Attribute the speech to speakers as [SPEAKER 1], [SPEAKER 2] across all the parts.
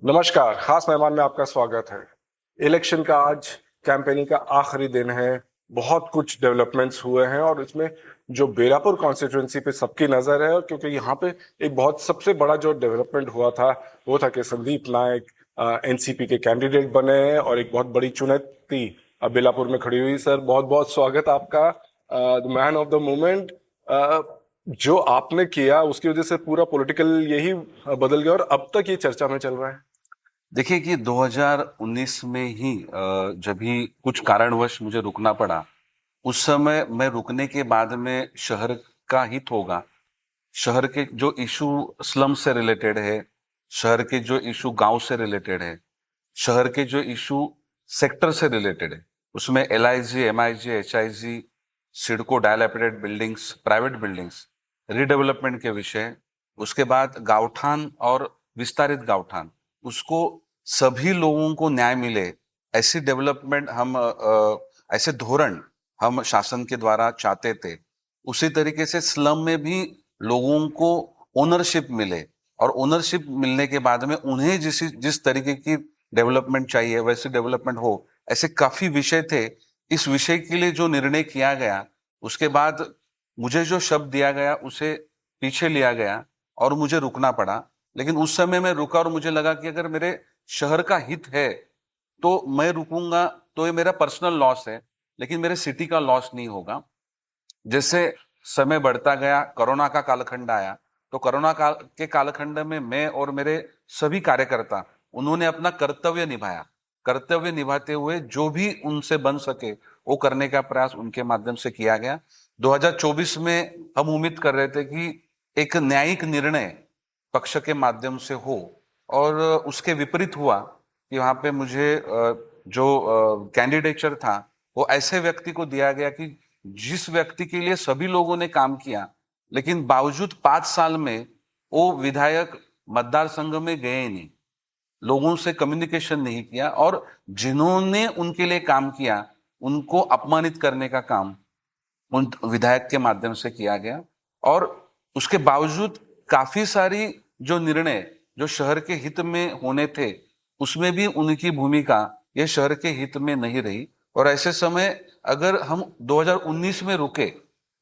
[SPEAKER 1] नमस्कार। खास मेहमान में आपका स्वागत है। इलेक्शन का आज कैंपेनिंग का आखिरी दिन है। बहुत कुछ डेवलपमेंट्स हुए हैं और इसमें जो बेलापुर कॉन्स्टिट्यूंसी पे सबकी नजर है, क्योंकि यहाँ पे एक बहुत सबसे बड़ा जो डेवलपमेंट हुआ था वो था कि संदीप नायक एनसीपी के कैंडिडेट बने हैं और एक बहुत बड़ी चुनौती बेलापुर में खड़ी हुई। सर, बहुत बहुत स्वागत आपका, the man of the moment. जो आपने किया उसकी वजह से पूरा पॉलिटिकल यही बदल गया और अब तक ये चर्चा में चल रहा है।
[SPEAKER 2] देखिए कि 2019 में ही जब भी कुछ कारणवश मुझे रुकना पड़ा, उस समय मैं रुकने के बाद में शहर का हित होगा, शहर के जो इशू स्लम से रिलेटेड है, शहर के जो इशू गांव से रिलेटेड है, शहर के जो इशू सेक्टर से रिलेटेड है, उसमें LIG, MIG, HIG, CIDCO, dilapidated buildings, private buildings, redevelopment के विषय, उसके बाद गांवठान और विस्तारित गांवठान, उसको सभी लोगों को न्याय मिले, ऐसी डेवलपमेंट ऐसे धोरण हम शासन के द्वारा चाहते थे। उसी तरीके से स्लम में भी लोगों को ओनरशिप मिले और ओनरशिप मिलने के बाद में उन्हें जिस तरीके की डेवलपमेंट चाहिए वैसी डेवलपमेंट हो, ऐसे काफी विषय थे। इस विषय के लिए जो निर्णय किया गया, उसके बाद मुझे जो शब्द दिया गया उसे पीछे लिया गया और मुझे रुकना पड़ा। लेकिन उस समय मैं रुका और मुझे लगा कि अगर मेरे शहर का हित है तो मैं रुकूंगा, तो ये मेरा पर्सनल लॉस है, लेकिन मेरे सिटी का लॉस नहीं होगा। जैसे समय बढ़ता गया, कोरोना का कालखंड आया, तो कोरोना काल के कालखंड में मैं और मेरे सभी कार्यकर्ता, उन्होंने अपना कर्तव्य निभाया। कर्तव्य निभाते हुए जो भी उनसे बन सके वो करने का प्रयास उनके माध्यम से किया गया। 2024 में हम उम्मीद कर रहे थे कि एक न्यायिक निर्णय पक्ष के माध्यम से हो, और उसके विपरीत हुआ कि वहां पे मुझे जो कैंडिडेचर था वो ऐसे व्यक्ति को दिया गया कि जिस व्यक्ति के लिए सभी लोगों ने काम किया, लेकिन बावजूद 5 साल में वो विधायक मतदार संघ में गए नहीं, लोगों से कम्युनिकेशन नहीं किया, और जिन्होंने उनके लिए काम किया उनको अपमानित करने का काम उन विधायक के माध्यम से किया गया। और उसके बावजूद काफी सारी जो निर्णय जो शहर के हित में होने थे, उसमें भी उनकी भूमिका ये शहर के हित में नहीं रही। और ऐसे समय अगर हम 2019 में रुके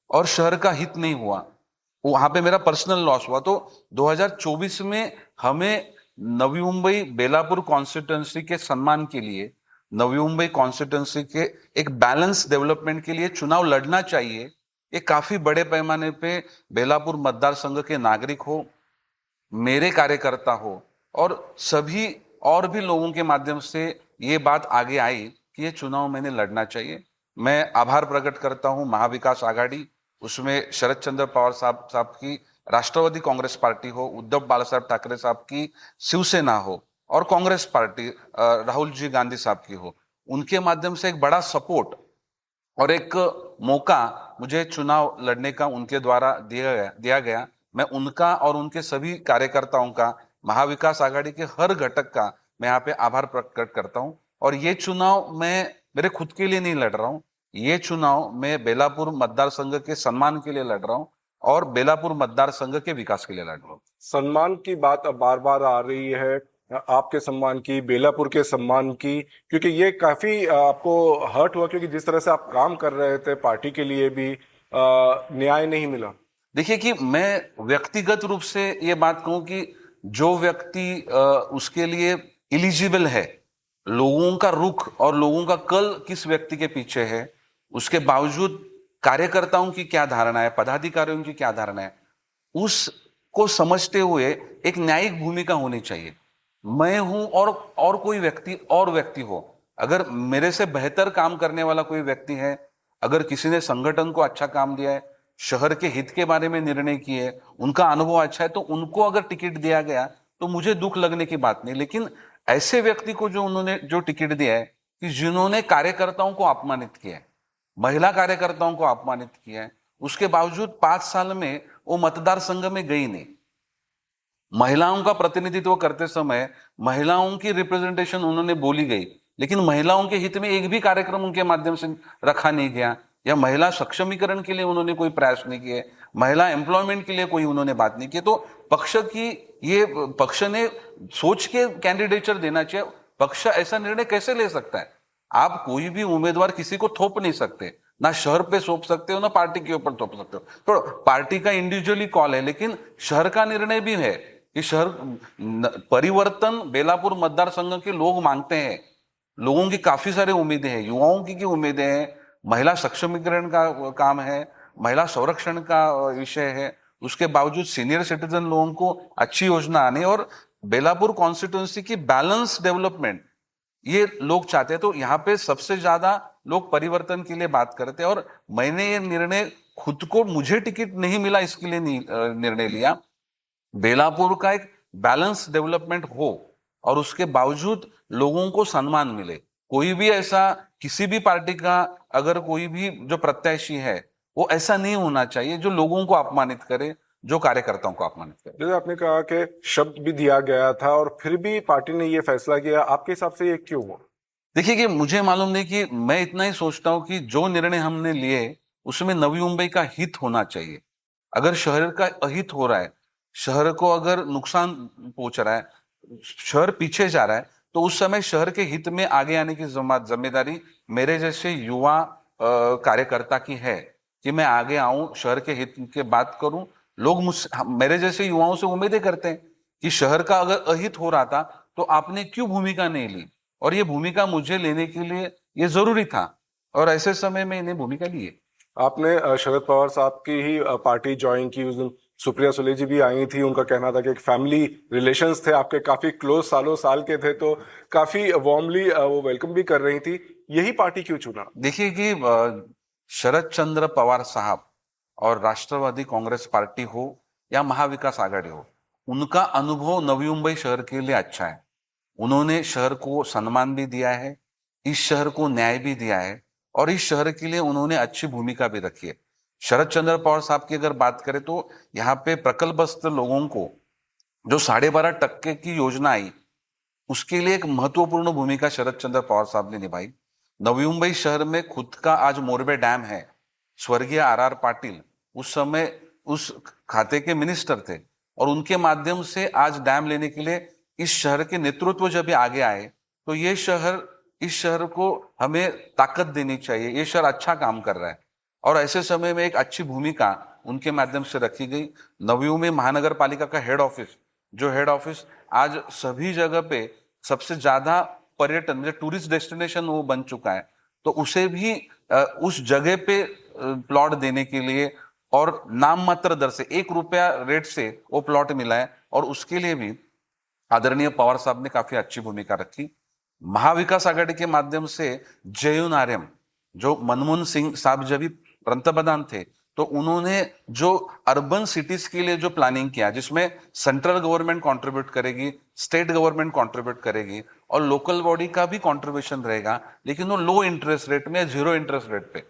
[SPEAKER 2] और शहर का हित नहीं हुआ, वहां पे मेरा पर्सनल लॉस हुआ, तो 2024 में हमें नवी मुंबई बेलापुर कॉन्स्टिट्यूंसी के सम्मान के लिए, नवी मुंबई कॉन्स्टिट्यूंसी के एक बैलेंस डेवलपमेंट के लिए चुनाव लड़ना चाहिए। ये काफी बड़े पैमाने पे बेलापुर मतदार संघ के नागरिक हो, मेरे कार्यकर्ता हो, और सभी और भी लोगों के माध्यम से ये बात आगे आई कि ये चुनाव मैंने लड़ना चाहिए। मैं आभार प्रकट करता हूं महाविकास आघाड़ी, उसमें शरद चंद्र पवार साहब की राष्ट्रवादी कांग्रेस पार्टी हो, उद्धव बालासाहेब ठाकरे साहब की शिवसेना हो, और कांग्रेस पार्टी राहुल जी गांधी साहब की हो, उनके माध्यम से एक बड़ा सपोर्ट और एक मौका मुझे चुनाव लड़ने का उनके द्वारा दिया गया। मैं उनका और उनके सभी कार्यकर्ताओं का, महाविकास आघाड़ी के हर घटक का मैं यहाँ पे आभार प्रकट करता हूँ। और ये चुनाव मैं मेरे खुद के लिए नहीं लड़ रहा हूँ, ये चुनाव मैं बेलापुर मतदार संघ के सम्मान के लिए लड़ रहा हूँ और बेलापुर मतदार संघ के विकास के लिए लड़ रहा हूँ।
[SPEAKER 1] सम्मान की बात अब बार बार आ रही है, आपके सम्मान की, बेलापुर के सम्मान की, क्योंकि ये काफी आपको हर्ट हुआ, क्योंकि जिस तरह से आप काम कर रहे थे पार्टी के लिए भी न्याय नहीं मिला।
[SPEAKER 2] देखिए कि मैं व्यक्तिगत रूप से ये बात कहूं कि जो व्यक्ति उसके लिए इलिजिबल है, लोगों का रुख और लोगों का कल किस व्यक्ति के पीछे है, उसके बावजूद कार्यकर्ताओं की क्या धारणा है, पदाधिकारियों की क्या धारणा है, उसको समझते हुए एक न्यायिक भूमिका होनी चाहिए। मैं हूं और कोई व्यक्ति हो, अगर मेरे से बेहतर काम करने वाला कोई व्यक्ति है, अगर किसी ने संगठन को अच्छा काम दिया है, शहर के हित के बारे में निर्णय किए, उनका अनुभव अच्छा है, तो उनको अगर टिकट दिया गया तो मुझे दुख लगने की बात नहीं। लेकिन ऐसे व्यक्ति को जो उन्होंने जो टिकट दिया है कि जिन्होंने कार्यकर्ताओं को अपमानित किया है, महिला कार्यकर्ताओं को अपमानित किया है, उसके बावजूद 5 साल में वो मतदार संघ में गई नहीं। महिलाओं का प्रतिनिधित्व करते समय महिलाओं की रिप्रेजेंटेशन उन्होंने बोली गई, लेकिन महिलाओं के हित में एक भी कार्यक्रम उनके माध्यम से रखा नहीं गया, या महिला सक्षमीकरण के लिए उन्होंने कोई प्रयास नहीं किए। महिला एम्प्लॉयमेंट के लिए कोई उन्होंने बात नहीं की। तो पक्ष ने सोच के कैंडिडेचर देना चाहिए। पक्ष ऐसा निर्णय कैसे ले सकता है? आप कोई भी उम्मीदवार किसी को थोप नहीं सकते, ना शहर पे थोप सकते हो ना पार्टी के ऊपर थोप सकते हो। तो पार्टी का इंडिविजुअली कॉल है, लेकिन शहर का निर्णय भी है कि शहर परिवर्तन बेलापुर मतदार संघ के लोग मांगते हैं। लोगों की काफी सारी उम्मीदें हैं, युवाओं की उम्मीदें हैं, महिला सक्षमीकरण का काम है, महिला संरक्षण का विषय है। उसके बावजूद सीनियर सिटीजन लोगों को अच्छी योजना आने और बेलापुर कॉन्स्टिट्यूंसी की बैलेंस डेवलपमेंट ये लोग चाहते हैं। तो यहाँ पे सबसे ज्यादा लोग परिवर्तन के लिए बात करते हैं और मैंने ये निर्णय खुद को, मुझे टिकट नहीं मिला इसके लिए निर्णय लिया। बेलापुर का एक बैलेंस डेवलपमेंट हो और उसके बावजूद लोगों को सम्मान मिले। कोई भी ऐसा, किसी भी पार्टी का अगर कोई भी जो प्रत्याशी है वो ऐसा नहीं होना चाहिए जो लोगों को अपमानित करे, जो कार्यकर्ताओं को अपमानित करे।
[SPEAKER 1] जैसे आपने कहा कि शब्द भी दिया गया था और फिर भी पार्टी ने ये फैसला किया, आपके हिसाब से ये क्यों हुआ?
[SPEAKER 2] देखिए कि मुझे मालूम नहीं, कि मैं इतना ही सोचता हूं कि जो निर्णय हमने लिए उसमें नवी मुंबई का हित होना चाहिए। अगर शहर का अहित हो रहा है, शहर को अगर नुकसान पहुंच रहा है, शहर पीछे जा रहा है, तो उस समय शहर के हित में आगे आने की जिम्मेदारी मेरे जैसे युवा कार्यकर्ता की है कि मैं आगे आऊं, शहर के हित की बात करूं। लोग मेरे जैसे युवाओं से उम्मीदें करते हैं कि शहर का अगर अहित हो रहा था तो आपने क्यों भूमिका नहीं ली, और ये भूमिका मुझे लेने के लिए ये जरूरी था और ऐसे समय में इन्हें भूमिका ली है।
[SPEAKER 1] आपने शरद पवार साहब की ही पार्टी ज्वाइन की। उस दिन सुप्रिया सुले जी भी आई थी। उनका कहना था कि एक फैमिली रिलेशंस थे आपके, काफी क्लोज, सालों साल के थे, तो काफी वार्मली वो वेलकम भी कर रही थी। यही पार्टी क्यों चुना?
[SPEAKER 2] देखिए कि शरद चंद्र पवार साहब और राष्ट्रवादी कांग्रेस पार्टी हो या महाविकास आघाड़ी हो, उनका अनुभव नवी मुंबई शहर के लिए अच्छा है। उन्होंने शहर को सम्मान भी दिया है, इस शहर को न्याय भी दिया है और इस शहर के लिए उन्होंने अच्छी भूमिका भी रखी है। शरद चंद्र पवार साहब की अगर बात करें तो यहाँ पे प्रकल्पस्थ लोगों को जो 12.5% की योजना आई, उसके लिए एक महत्वपूर्ण भूमिका शरद चंद्र पवार साहब ने निभाई। नवी मुंबई शहर में खुद का आज मोरबे डैम है। स्वर्गीय आर पाटिल उस समय उस खाते के मिनिस्टर थे और उनके माध्यम से आज डैम लेने के लिए इस शहर के नेतृत्व जब आगे आए, तो इस शहर को हमें ताकत देनी चाहिए। ये शहर अच्छा काम कर रहा है और ऐसे समय में एक अच्छी भूमिका उनके माध्यम से रखी गई। नवी मुंबई महानगर पालिका का हेड ऑफिस आज सभी जगह पे सबसे ज्यादा पर्यटन, जो टूरिस्ट डेस्टिनेशन वो बन चुका है, तो उसे भी उस जगह पे प्लॉट देने के लिए और नाम मात्र दर से 1 रुपया रेट से वो प्लॉट मिला है और उसके लिए भी आदरणीय पवार साहब ने काफी अच्छी भूमिका रखी। महाविकास आघाड़ी के माध्यम से JUNRM, जो मनमोहन सिंह साहब जब भी पंतप्रधान थे, तो उन्होंने जो अर्बन सिटीज के लिए जो प्लानिंग किया, जिसमें सेंट्रल गवर्नमेंट कंट्रीब्यूट करेगी, स्टेट गवर्नमेंट कंट्रीब्यूट करेगी और लोकल बॉडी का भी कंट्रीब्यूशन रहेगा, लेकिन वो लो इंटरेस्ट रेट में, 0 इंटरेस्ट रेट पे।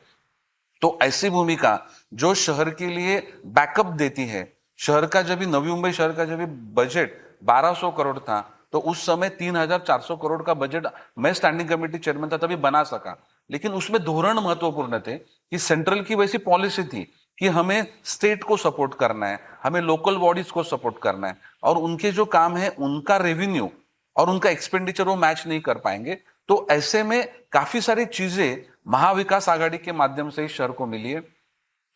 [SPEAKER 2] तो ऐसी भूमिका जो शहर के लिए बैकअप देती है। शहर का जब भी, नवी मुंबई शहर का जब भी बजट 1200 करोड़ था, तो उस समय 3400 करोड़ का बजट मैं स्टैंडिंग कमेटी चेयरमैन था तभी बना सका। लेकिन उसमें धोरण महत्वपूर्ण थे कि सेंट्रल की वैसी पॉलिसी थी कि हमें स्टेट को सपोर्ट करना है, हमें लोकल बॉडीज को सपोर्ट करना है और उनके जो काम है उनका रेवेन्यू और उनका एक्सपेंडिचर वो मैच नहीं कर पाएंगे। तो ऐसे में काफी सारी चीजें महाविकास आघाड़ी के माध्यम से इस शहर को मिली है,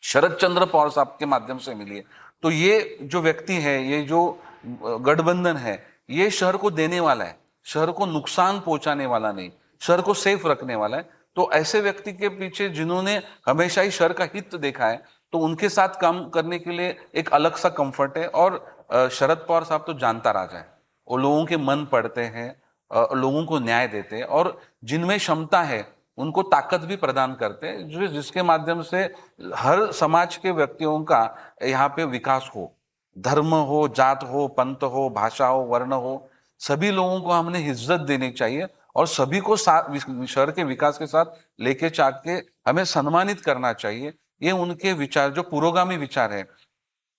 [SPEAKER 2] शरद चंद्र पवार साहब के माध्यम से मिली है। तो ये जो व्यक्ति है, ये जो गठबंधन है, ये शहर को देने वाला है, शहर को नुकसान पहुंचाने वाला नहीं, शहर को सेफ रखने वाला है। तो ऐसे व्यक्ति के पीछे जिन्होंने हमेशा ही शहर का हित देखा है, तो उनके साथ काम करने के लिए एक अलग सा कंफर्ट है। और शरद पवार साहब तो जानता राजा है, वो लोगों के मन पढ़ते हैं, लोगों को न्याय देते हैं और जिनमें क्षमता है उनको ताकत भी प्रदान करते हैं, जिसके माध्यम से हर समाज के व्यक्तियों का यहाँ पे विकास हो। धर्म हो, जात हो, पंथ हो, भाषा हो, वर्ण हो, सभी लोगों को हमने इज्जत देनी चाहिए और सभी को साथ शहर के विकास के साथ लेके चल के हमें सम्मानित करना चाहिए। ये उनके विचार, जो पुरोगामी विचार है,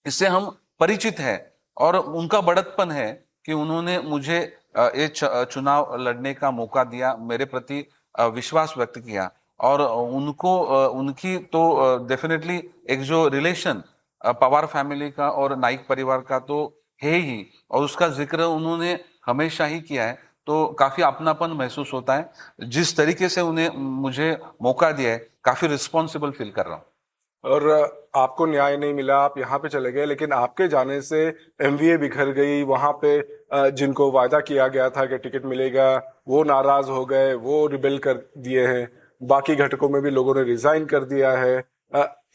[SPEAKER 2] इससे हम परिचित हैं और उनका बड़प्पन है कि उन्होंने मुझे ये चुनाव लड़ने का मौका दिया, मेरे प्रति विश्वास व्यक्त किया और उनको उनकी तो डेफिनेटली एक जो रिलेशन पवार फैमिली का और नाइक परिवार का तो है ही, और उसका जिक्र उन्होंने हमेशा ही किया है, तो काफी अपनापन महसूस होता है। जिस तरीके से उन्हें मुझे मौका दिया है, काफी रिस्पॉन्सिबल फील कर रहा हूँ।
[SPEAKER 1] और आपको न्याय नहीं मिला, आप यहाँ पे चले गए, लेकिन आपके जाने से एमवीए बिखर गई। वहां पे जिनको वायदा किया गया था कि टिकट मिलेगा, वो नाराज हो गए, वो रिबेल कर दिए हैं। बाकी घटकों में भी लोगों ने रिजाइन कर दिया है।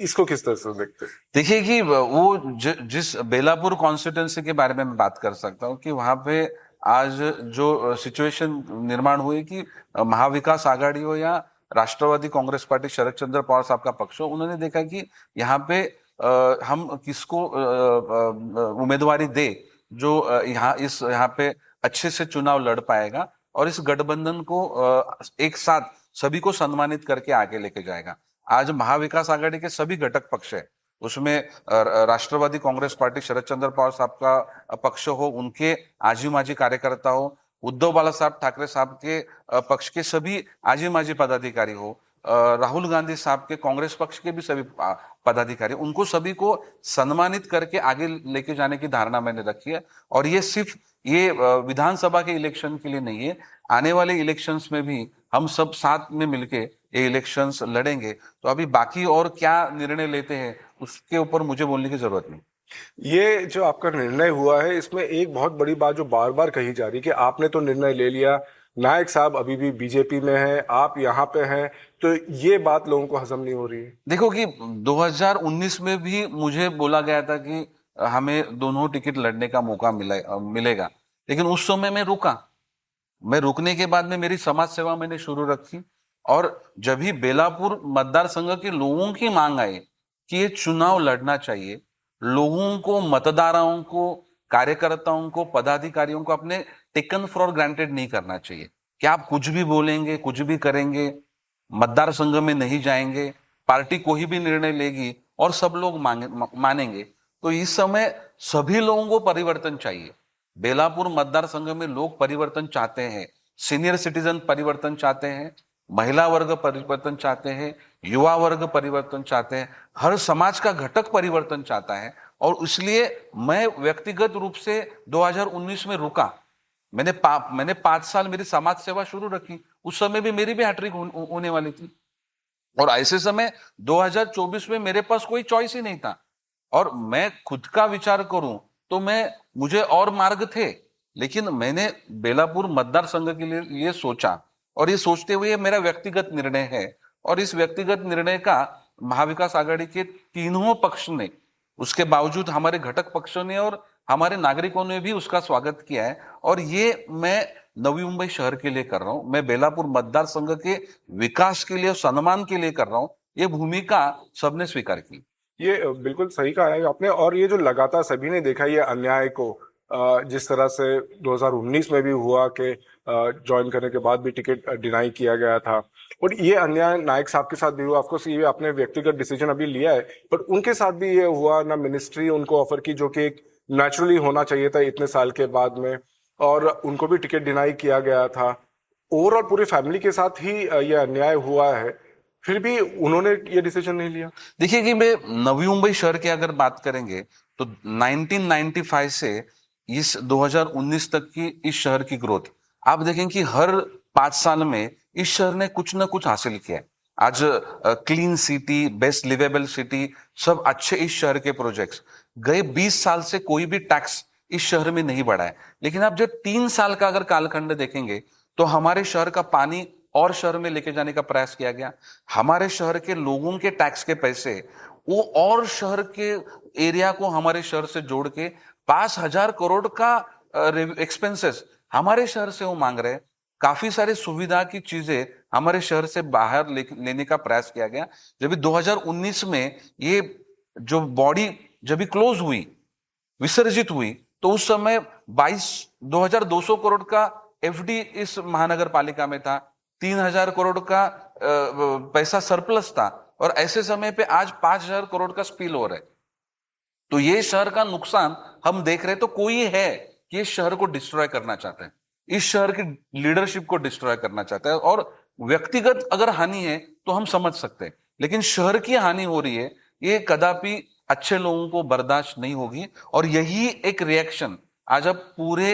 [SPEAKER 1] इसको किस तरह से देखते हैं?
[SPEAKER 2] देखिए कि वो जिस बेलापुर कॉन्स्टिट्यूंसी के बारे में मैं बात कर सकता हूँ कि वहां पे आज जो सिचुएशन निर्माण हुई कि महाविकास आघाड़ी हो या राष्ट्रवादी कांग्रेस पार्टी शरद चंद्र पवार साहब का पक्ष हो, उन्होंने देखा कि यहाँ पे हम किसको उम्मीदवारी दे जो यहाँ पे अच्छे से चुनाव लड़ पाएगा और इस गठबंधन को एक साथ सभी को सम्मानित करके आगे लेके जाएगा। आज महाविकास आघाड़ी के सभी घटक पक्ष है, उसमें राष्ट्रवादी कांग्रेस पार्टी शरद चंद्र पवार साहब का पक्ष हो, उनके आजी माजी कार्यकर्ता हो, उद्धव बाला साहब ठाकरे साहब के पक्ष के सभी आजी माजी पदाधिकारी हो, राहुल गांधी साहब के कांग्रेस पक्ष के भी सभी पदाधिकारी, उनको सभी को सम्मानित करके आगे लेके जाने की धारणा मैंने रखी है। और ये सिर्फ ये विधानसभा के इलेक्शन के लिए नहीं है, आने वाले इलेक्शंस में भी हम सब साथ में मिलके ये इलेक्शंस लड़ेंगे। तो अभी बाकी और क्या निर्णय लेते हैं उसके ऊपर मुझे बोलने की जरूरत नहीं।
[SPEAKER 1] ये जो आपका निर्णय हुआ है, इसमें एक बहुत बड़ी बात जो बार बार कही जा रही है कि आपने तो निर्णय ले लिया, नायक साहब अभी भी बीजेपी में हैं, आप यहाँ पे हैं, तो ये बात लोगों को हजम नहीं हो रही है।
[SPEAKER 2] देखो कि 2019 में भी मुझे बोला गया था कि हमें दोनों टिकट लड़ने का मौका मिलेगा, लेकिन उस समय मैं रुका। मैं रुकने के बाद में मेरी समाज सेवा मैंने शुरू रखी, और जब भी बेलापुर मतदार संघ के लोगों की मांग आई कि ये चुनाव लड़ना चाहिए, लोगों को, मतदाताओं को, कार्यकर्ताओं को, पदाधिकारियों को अपने टेकन फॉर ग्रांटेड नहीं करना चाहिए कि आप कुछ भी बोलेंगे, कुछ भी करेंगे, मतदार संघ में नहीं जाएंगे, पार्टी कोई भी निर्णय लेगी और सब लोग मानेंगे। तो इस समय सभी लोगों को परिवर्तन चाहिए। बेलापुर मतदार संघ में लोग परिवर्तन चाहते हैं, सीनियर सिटीजन परिवर्तन चाहते हैं, महिला वर्ग परिवर्तन चाहते हैं, युवा वर्ग परिवर्तन चाहते हैं, हर समाज का घटक परिवर्तन चाहता है। और इसलिए मैं व्यक्तिगत रूप से 2019 में रुका। मैंने 5 साल मेरी समाज सेवा शुरू रखी, उस समय भी मेरी भी हैट्रिक होने वाली थी, और ऐसे समय 2024 में मेरे पास कोई चॉइस ही नहीं था। और मैं खुद का विचार करूं तो मुझे और मार्ग थे, लेकिन मैंने बेलापुर मतदार संघ के लिए सोचा, और ये सोचते हुए मेरा व्यक्तिगत निर्णय है। और इस व्यक्तिगत निर्णय का महाविकास आघाड़ी के तीनों पक्ष ने, उसके बावजूद हमारे घटक पक्षों ने और हमारे नागरिकों ने भी उसका स्वागत किया है। और ये मैं नवी मुंबई शहर के लिए कर रहा हूं, मैं बेलापुर मतदार संघ के विकास के लिए, सम्मान के लिए कर रहा हूं। ये भूमिका सबने स्वीकार की।
[SPEAKER 1] ये बिल्कुल सही कहा है आपने। और ये जो लगातार सभी ने देखा, ये अन्याय को, जिस तरह से 2019 में भी हुआ कि ज्वाइन करने के बाद भी टिकट डिनाई किया गया था, और ये अन्याय नायक साहब के साथ भी हुआ। ऑफकोर्स ये आपने व्यक्तिगत डिसीजन अभी लिया है, पर उनके साथ भी ये हुआ ना, मिनिस्ट्री उनको ऑफर की जो कि एक नेचुरली होना चाहिए था इतने साल के बाद में, और उनको भी टिकट डिनाई किया गया था। ओवरऑल पूरी फैमिली के साथ ही ये अन्याय हुआ है, फिर भी उन्होंने ये डिसीजन नहीं लिया।
[SPEAKER 2] देखिए कि मैं नवी मुंबई शहर की अगर बात करेंगे तो 1995 से इस 2019 तक की इस शहर की ग्रोथ आप देखें कि हर 5 साल में इस शहर ने कुछ ना कुछ हासिल किया है। आज clean city, best liveable city, सब अच्छे इस शहर के प्रोजेक्ट्स। गए 20 साल से कोई भी टैक्स इस शहर में नहीं बढ़ा है, लेकिन आप जो 3 साल का अगर कालखंड देखेंगे तो हमारे शहर का पानी और शहर में लेके जाने का प्रयास किया गया। हमारे शहर के लोगों के टैक्स के पैसे वो और शहर के एरिया को हमारे शहर से जोड़ के 5,000 करोड़ का एक्सपेंसेस हमारे शहर से वो मांग रहे हैं। काफी सारी सुविधा की चीजें हमारे शहर से बाहर लेने का प्रयास किया गया। जब 2019 में ये जो बॉडी जब भी क्लोज हुई, विसर्जित हुई, तो उस समय 2,200 करोड़ का एफडी इस महानगर पालिका में था, 3,000 करोड़ का पैसा सरप्लस था, और ऐसे समय पे आज 5,000 करोड़ का स्पिल ओवर है। तो ये शहर का नुकसान हम देख रहे हैं। तो कोई है कि इस शहर को डिस्ट्रॉय करना चाहता है, इस शहर की लीडरशिप को डिस्ट्रॉय करना चाहता है। और व्यक्तिगत अगर हानि है तो हम समझ सकते हैं, लेकिन शहर की हानि हो रही है, ये कदापि अच्छे लोगों को बर्दाश्त नहीं होगी। और यही एक रिएक्शन आज आप पूरे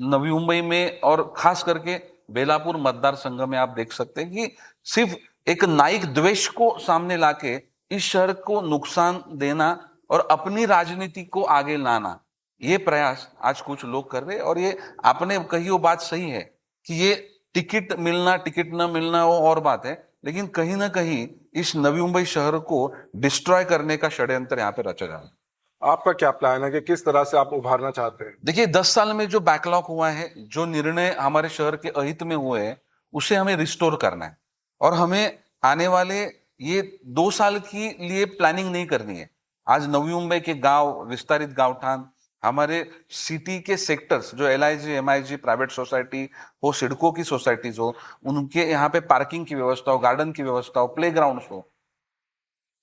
[SPEAKER 2] नवी मुंबई में और खास करके बेलापुर मतदार संघ में आप देख सकते हैं कि सिर्फ एक नाइक द्वेष को सामने लाके इस शहर को नुकसान देना और अपनी राजनीति को आगे लाना, ये प्रयास आज कुछ लोग कर रहे हैं। और ये आपने कही वो बात सही है कि ये टिकट मिलना टिकट न मिलना वो और बात है, लेकिन कहीं ना कहीं इस नवी मुंबई शहर को डिस्ट्रॉय करने का षड्यंत्र यहाँ पे रचा जा रहा है।
[SPEAKER 1] आपका क्या प्लान है कि किस तरह से आप उभारना चाहते हैं?
[SPEAKER 2] देखिए 10 साल में जो बैकलॉग हुआ है, जो निर्णय हमारे शहर के अहित में हुए हैं, उसे हमें रिस्टोर करना है। और हमें आने वाले ये 2 साल की लिए प्लानिंग नहीं करनी है। आज नवी मुंबई के गांव, विस्तारित गांवठान, हमारे सिटी के सेक्टर्स जो LIG, MIG, प्राइवेट सोसाइटी हो, सिडको की सोसाइटीज हो, उनके यहाँ पे पार्किंग की व्यवस्था हो, गार्डन की व्यवस्था हो, प्ले ग्राउंड हो,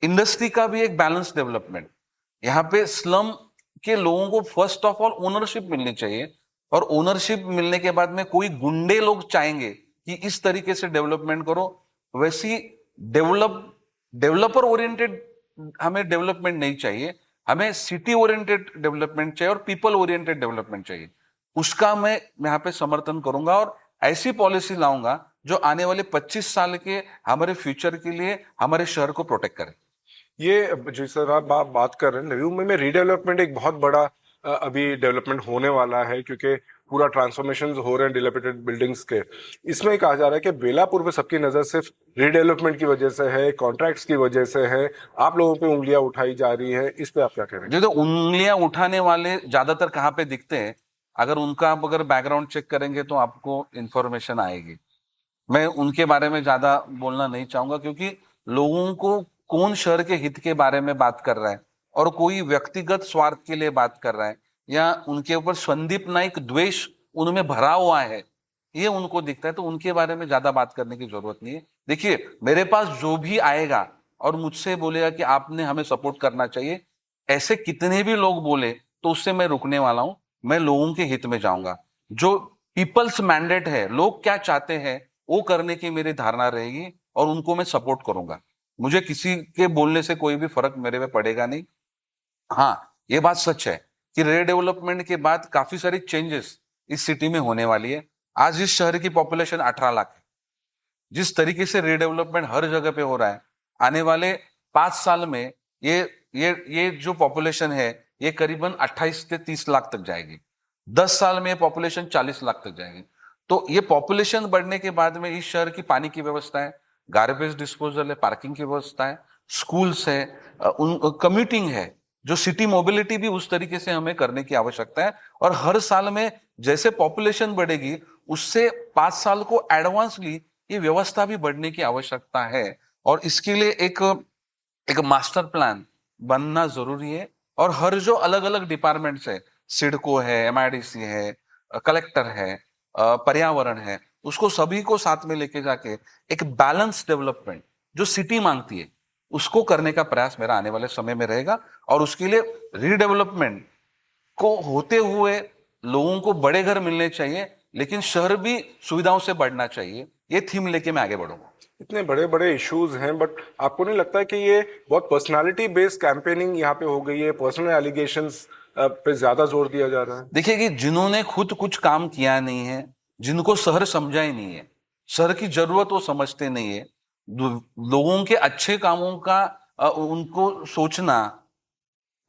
[SPEAKER 2] इंडस्ट्री का भी एक बैलेंस डेवलपमेंट। यहाँ पे स्लम के लोगों को फर्स्ट ऑफ ऑल ओनरशिप मिलनी चाहिए। और ओनरशिप मिलने के बाद में कोई गुंडे लोग चाहेंगे कि इस तरीके से डेवलपमेंट करो, वैसी डेवलपर ओरिएंटेड हमें डेवलपमेंट नहीं चाहिए। हमें सिटी ओरिएंटेड डेवलपमेंट चाहिए और पीपल ओरिएंटेड डेवलपमेंट चाहिए। उसका मैं यहाँ पे समर्थन करूंगा और ऐसी पॉलिसी लाऊंगा जो आने वाले 25 साल के हमारे फ्यूचर के लिए हमारे शहर को प्रोटेक्ट करे।
[SPEAKER 1] ये जिस तरह आप बात कर रहे हैं, नवी मुंबई में रीडेवलपमेंट एक बहुत बड़ा अभी डेवलपमेंट होने वाला है, क्योंकि पूरा ट्रांसफॉर्मेशन हो रहे हैं डिलेपिटेड बिल्डिंग्स के। इसमें कहा जा रहा है कि बेलापुर में सबकी नजर सिर्फ रीडेवलपमेंट की वजह से है, कॉन्ट्रैक्ट्स की वजह से है, आप लोगों पे उंगलियां उठाई जा रही है, इस पे आप क्या कह रहे हैं?
[SPEAKER 2] जो उंगलियां उठाने वाले ज्यादातर कहाँ पे दिखते हैं, अगर उनका आप अगर बैकग्राउंड चेक करेंगे तो आपको इंफॉर्मेशन आएगी। मैं उनके बारे में ज्यादा बोलना नहीं चाहूंगा, क्योंकि लोगों को कौन शहर के हित के बारे में बात कर रहा है और कोई व्यक्तिगत स्वार्थ के लिए बात कर रहा है या उनके ऊपर संदीप नाइक द्वेष उनमें भरा हुआ है, ये उनको दिखता है, तो उनके बारे में ज्यादा बात करने की जरूरत नहीं है। देखिए मेरे पास जो भी आएगा और मुझसे बोलेगा कि आपने हमें सपोर्ट करना चाहिए, ऐसे कितने भी लोग बोले तो उससे मैं रुकने वाला हूं। मैं लोगों के हित में जाऊंगा। जो पीपल्स मैंडेट है, लोग क्या चाहते हैं वो करने की मेरी धारणा रहेगी और उनको मैं सपोर्ट करूंगा। मुझे किसी के बोलने से कोई भी फर्क मेरे पे पड़ेगा नहीं। हाँ, ये बात सच है कि रीडेवलपमेंट के बाद काफी सारी चेंजेस इस सिटी में होने वाली है। आज इस शहर की पॉपुलेशन 18 लाख है। जिस तरीके से रीडेवलपमेंट हर जगह पे हो रहा है, आने वाले 5 साल में ये जो पॉपुलेशन है ये करीबन 28 से 30 लाख तक जाएगी। 10 साल में ये पॉपुलेशन 40 लाख तक जाएगी। तो ये पॉपुलेशन बढ़ने के बाद में इस शहर की पानी की व्यवस्था है, गार्बेज डिस्पोजल है, पार्किंग की व्यवस्था है, स्कूल्स है, कम्यूटिंग है, जो सिटी मोबिलिटी भी उस तरीके से हमें करने की आवश्यकता है। और हर साल में जैसे पॉपुलेशन बढ़ेगी उससे 5 साल को एडवांसली ये व्यवस्था भी बढ़ने की आवश्यकता है। और इसके लिए एक मास्टर प्लान बनना जरूरी है। और हर जो अलग अलग डिपार्टमेंट्स है, सिडको है, MIDC है, कलेक्टर है, पर्यावरण है, उसको सभी को साथ में लेके जाके एक बैलेंस डेवलपमेंट जो सिटी मांगती है उसको करने का प्रयास मेरा आने वाले समय में रहेगा। और उसके लिए रीडेवलपमेंट को होते हुए लोगों को बड़े घर मिलने चाहिए, लेकिन शहर भी सुविधाओं से बढ़ना चाहिए। ये थीम लेके मैं आगे बढ़ूंगा।
[SPEAKER 1] इतने बड़े बड़े इश्यूज हैं, बट आपको नहीं लगता है कि ये बहुत पर्सनालिटी बेस्ड कैंपेनिंग यहाँ पे हो गई है, पर्सनल एलिगेशंस पे ज्यादा जोर दिया जा रहा है?
[SPEAKER 2] देखिए कि जिन्होंने खुद कुछ काम किया नहीं है, जिनको शहर समझा ही नहीं है, शहर की जरूरत वो समझते नहीं है, लोगों के अच्छे कामों का उनको सोचना,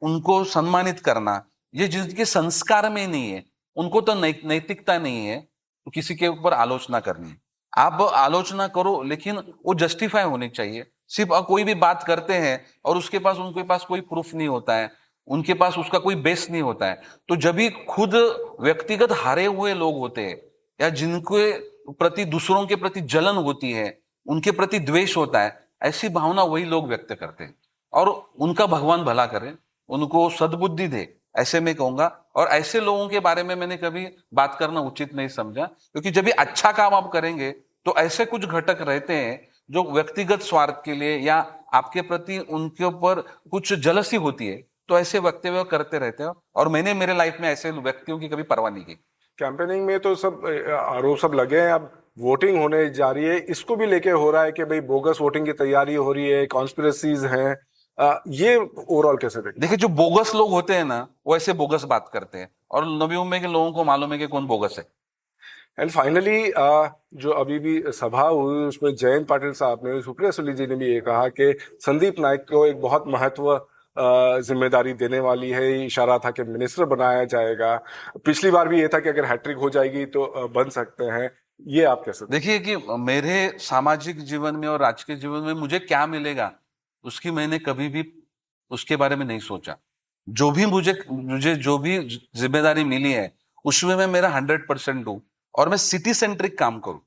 [SPEAKER 2] उनको सम्मानित करना, ये जिनके संस्कार में नहीं है, उनको तो नैतिकता नहीं है तो किसी के ऊपर आलोचना करनी है। आप आलोचना करो लेकिन वो जस्टिफाई होनी चाहिए। सिर्फ कोई भी बात करते हैं और उनके पास कोई प्रूफ नहीं होता है, उनके पास उसका कोई बेस नहीं होता है, तो जब भी खुद व्यक्तिगत हारे हुए लोग होते हैं या जिनके प्रति दूसरों के प्रति जलन होती है, उनके प्रति द्वेष होता है, ऐसी भावना वही लोग व्यक्त करते हैं। और उनका भगवान भला करे, उनको सद्बुद्धि दे, ऐसे मैं कहूंगा। और ऐसे लोगों के बारे में मैंने कभी बात करना उचित नहीं समझा, क्योंकि जब भी अच्छा काम आप करेंगे तो ऐसे कुछ घटक रहते हैं जो व्यक्तिगत स्वार्थ के लिए या आपके प्रति उनके ऊपर कुछ जलसी होती है, तो ऐसे वक्तव्य करते रहते हो। और मैंने मेरे लाइफ में ऐसे व्यक्तियों की कभी परवाह नहीं की।
[SPEAKER 1] कैंपेनिंग में तो सब आरोप सब लगे हैं, अब वोटिंग होने जा रही है, इसको भी लेके हो रहा है कि भाई बोगस वोटिंग की तैयारी हो रही है, कॉन्स्पिरेसीज हैं, ये ओवरऑल कैसे देखते
[SPEAKER 2] देखिए, जो बोगस लोग होते हैं ना, वो ऐसे बोगस बात करते हैं, और नवी मुंबई के लोगों को मालूम है कि कौन बोगस है।
[SPEAKER 1] एंड फाइनली जो अभी भी सभा हुई उसमें जयंत पाटिल साहब ने, सुप्रिया सुले जी ने भी ये कहा कि संदीप नाइक को एक बहुत महत्व जिम्मेदारी देने वाली है। इशारा था कि मिनिस्टर बनाया जाएगा। पिछली बार भी ये था कि अगर हैट्रिक हो जाएगी तो बन सकते हैं। ये आप कैसे
[SPEAKER 2] देखिए कि मेरे सामाजिक जीवन में और राजकीय जीवन में मुझे क्या मिलेगा, उसकी मैंने कभी भी उसके बारे में नहीं सोचा। जो भी मुझे मुझे जो भी जिम्मेदारी मिली है, उसमें मैं मेरा 100% दूं, और मैं सिटी सेंट्रिक काम करूं।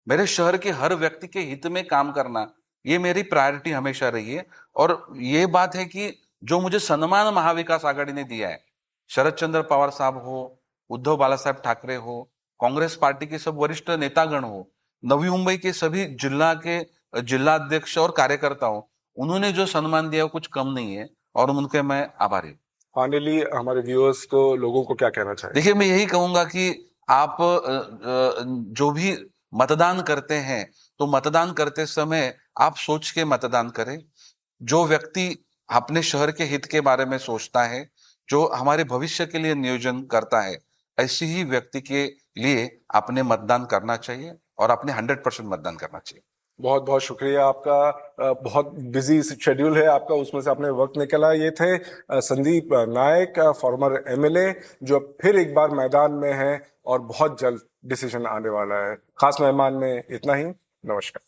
[SPEAKER 2] मेरे शहर के हर व्यक्ति के हित में काम करना, ये मेरी प्रायोरिटी हमेशा रही है। और ये बात है कि जो मुझे सम्मान महाविकास आघाड़ी ने दिया है, शरद चंद्र पवार साहब हो, उद्धव बाला साहब ठाकरे हो, कांग्रेस पार्टी के सब वरिष्ठ नेतागण हो, नवी मुंबई के सभी जिला अध्यक्ष और कार्यकर्ता हो, उन्होंने जो सम्मान दिया वो कुछ कम नहीं है, और उनके मैं आभारी हूं।
[SPEAKER 1] फाइनली हमारे व्यूअर्स को, लोगों को क्या कहना चाहिए?
[SPEAKER 2] देखिए, मैं यही कहूंगा कि आप जो भी मतदान करते हैं, तो मतदान करते समय आप सोच के मतदान करें। जो व्यक्ति अपने शहर के हित के बारे में सोचता है, जो हमारे भविष्य के लिए नियोजन करता है, ऐसे ही व्यक्ति के लिए अपने मतदान करना चाहिए, और अपने 100% मतदान करना चाहिए।
[SPEAKER 1] बहुत बहुत शुक्रिया आपका। बहुत बिजी शेड्यूल है आपका, उसमें से आपने वक्त निकाला। ये थे संदीप नायक, फॉर्मर एमएलए, जो अब फिर एक बार मैदान में है और बहुत जल्द डिसीजन आने वाला है। खास मेहमान में इतना ही। नमस्कार।